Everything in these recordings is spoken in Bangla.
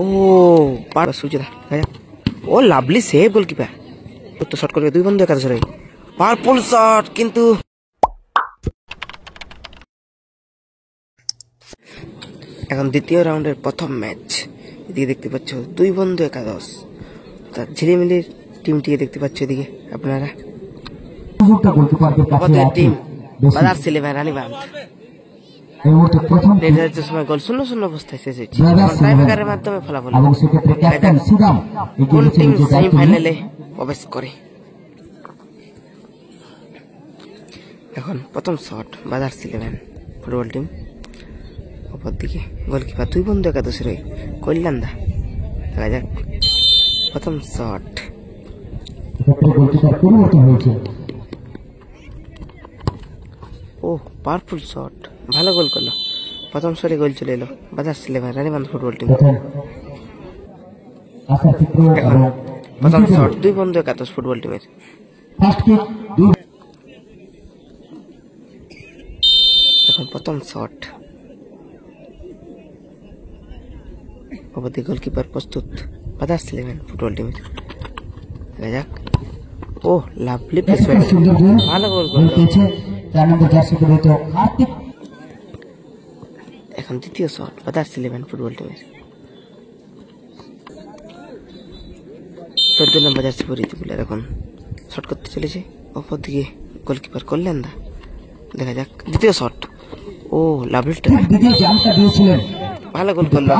ও পার সুজা ও লাভলি সেভ গোলকিপার তো শট করবে দুই বন্ধু একাদশ রয়ে পারপুল শট কিন্তু এখন দ্বিতীয় রাউন্ডের প্রথম ম্যাচ এদিকে দেখতে পাচ্ছ দুই বন্ধু একাদশ তার ঝিলিমিলির টিমটিকে দেখতে পাচ্ছ এদিকে আপনারা আমাদের টিম বাজার সিলেভার রানীবাঁধ নির্ধারিত সময় গোল 0-0 অবস্থায় শেষ হয়েছে টাইব্রেকারের মাধ্যমে ফলাফল কোন টিম সেমিফাইনালে প্রবেশ করে। এখন প্রথম শট বাজার সিলেভার ফুটবল টিম অপরদিকে গোলকিপার দুই বন্ধু একাদশের হয়ে কল্যাণদা দেখা যাক প্রথম শট ও পাওয়ারফুল শট ভালো গোল করলো প্রথম শটে গোল চলে এলো বাজার সিলেভার রানীবাঁধ ফুটবল টিম। এখন প্রথম শট দুই বন্ধু একাদশ ফুটবল টিমের এখন প্রথম শট অবধি গোলকিপার প্রস্তুত বাজার সিলেভার ফুটবল টিমের দেখা যাক ও লাভলি প্লেসমেন্ট ভালো গোল করলো। এখন দ্বিতীয় শট বাজার সিলেভার ফুটবল টিমের 14 নম্বর জার্সি পরিহিত প্লেয়ার এখন শট করতে চলেছে অপরদিকে গোলকিপার কল্যাণদা দেখা যাক দ্বিতীয় শট ও লাভলি ভালো গোল করলো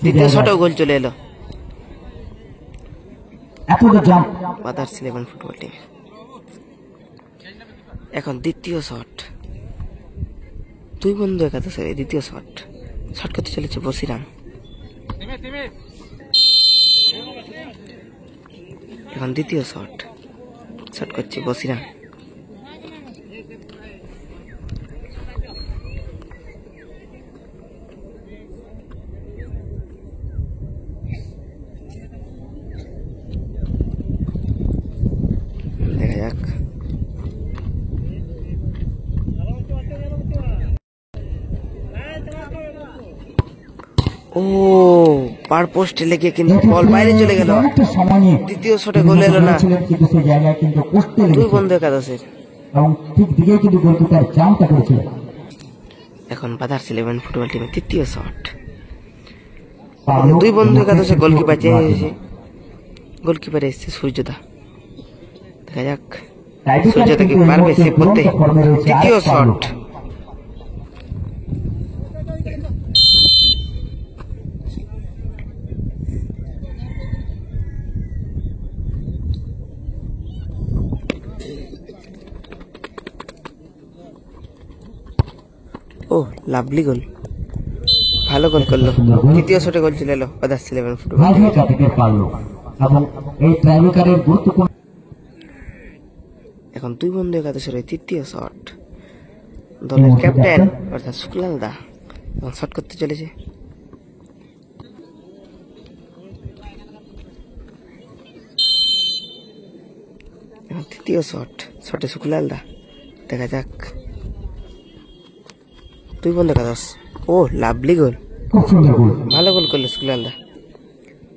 দ্বিতীয় শটেও গোল চলে এলো বাজার সিলেভার ফুটবল টিম। এখন দ্বিতীয় শট দুই বন্ধু একাদশের দ্বিতীয় শট শট করতে চলেছে বসিরাম এখন দ্বিতীয় শট শট করছে বসিরাম দেখা যাক ও পার পোস্টে লেগে কিন্তু বল বাইরে চলে গেল দ্বিতীয় শটে গোল এলো না দুই বন্ধু একাদশের এখন বাজার সিলেভার ফুটবল টিমের তৃতীয় শট দুই বন্ধু একাদশে গোলকিপার চেঞ্জ হয়েছে গোলকিপার এসছে সূর্যদা দেখা যাক সূর্যদা কি পারবে সেভ করতে তৃতীয় শট ও লাভলি গোল ভালো গোল করলো তৃতীয় শটে গোল চলে এলো বাজার সিলেভার ফুটবল এখন দুই বন্ধু একাদশের তৃতীয় শট দলের ক্যাপ্টেন অর্থাৎ শুক্লালদা শট করতে চলেছে এখন তৃতীয় শটে শুক্লালদা দেখা যাক দুই বন্ধু একাদশ ও লাভলি গোল ভালো গোল করলো শুক্লালদা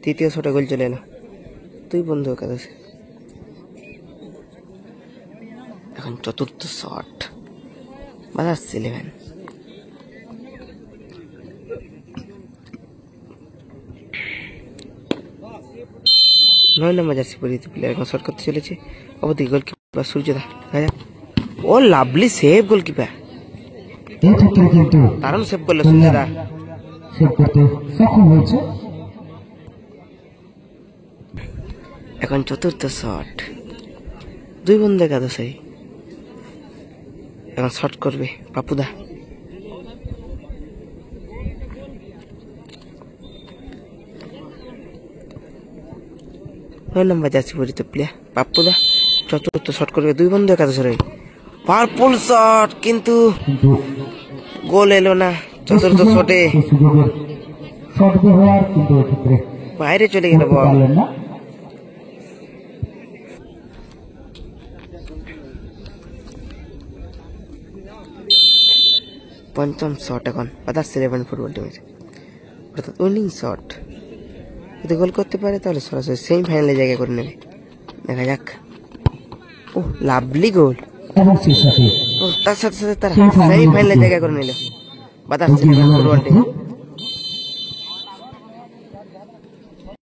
তৃতীয় শটে গোল চলে এলো দুই বন্ধু একাদশ। এখন চতুর্থ শট বাজার সিলেভার 9 নম্বর জার্সি পরিহিত প্লেয়ার এখন শট করতে চলেছে অবধি গোলকিপার সূর্যদা ও লাভলি সেভ গোলকিপার দারুণ সেভ করলো সূর্যদা এখন চতুর্থ শট দুই বন্ধু একাদশে এখন শট করবে পাপুদা নয় নম্বর জার্সি পরিহিত প্লেয়ার পাপুদা চতুর্থ শট করবে দুই বন্ধু একাদশের পারপুল শট কিন্তু গোল এলো না চতুর্থ শটে বাইরে চলে গেল বল পঞ্চম শট এখন বাজার সিলেভার ফুটবল টিমের অর্থাৎ উইনিং শট। যদি গোল করতে পারে তাহলে সরাসরি সেমিফাইনালে জায়গা করে নেবে। দেখা যাক। ও লাভলি গোল। ও তার সাথে সাথে তারা সেমিফাইনালে জায়গা করে নিল। বাদার ফুটবল টিম।